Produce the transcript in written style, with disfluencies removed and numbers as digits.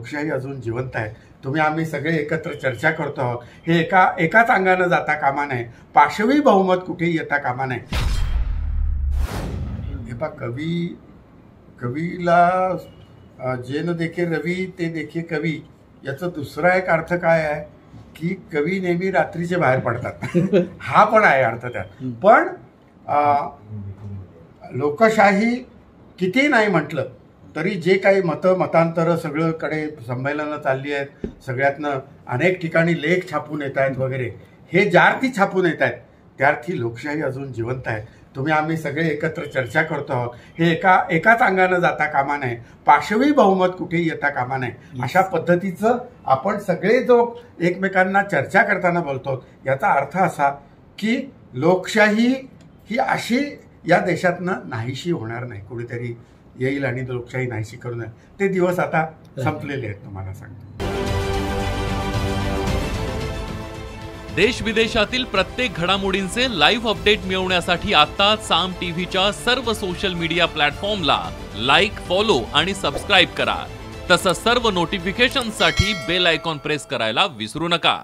लोकशाही अजून जिवंत आहे. तुम्ही आम्ही सगळे एकत्र चर्चा करतो आहोत. हे एकाच अंगानं जाता कामा नये. पाशवी बहुमत कुठेही येता कामा नये. हे पा कवीला जे न देखे रवी ते देखे कवी, याचा दुसरा एक अर्थ काय आहे की कवी नेहमी रात्रीचे बाहेर पडतात. हा पण आहे अर्थ त्यात. पण लोकशाही किती नाही म्हटलं तरी जे काही मतांतर सगळीकडे संमेलनं चालली आहेत, सगळ्यातनं अनेक ठिकाणी लेख छापून येत आहेत वगैरे, हे ज्यार्थी छापून येत आहेत त्यार्थी लोकशाही अजून जिवंत आहे. तुम्ही आम्ही सगळे एकत्र चर्चा करतो आहोत. हे एकाच अंगानं जाता कामा नये. पाशवी बहुमत कुठेही येता कामा नये. अशा पद्धतीचं आपण सगळे जो एकमेकांना चर्चा करताना बोलतो, याचा अर्थ असा की लोकशाही ही अशी या देशातनं नाहीशी होणार नाही. कुणीतरी येईल आणि लोकशाही नाहीशी करू नये. ते दिवस आता संपलेले आहेत. तुम्हाला सांगतो, देश विदेशातील प्रत्येक घडामोडींचे लाईव्ह अपडेट मिळवण्यासाठी आता साम टीव्हीच्या सर्व सोशल मीडिया प्लॅटफॉर्मला लाईक, फॉलो आणि सबस्क्राईब करा. तसंच सर्व नोटिफिकेशनसाठी बेल आयकॉन प्रेस करायला विसरू नका.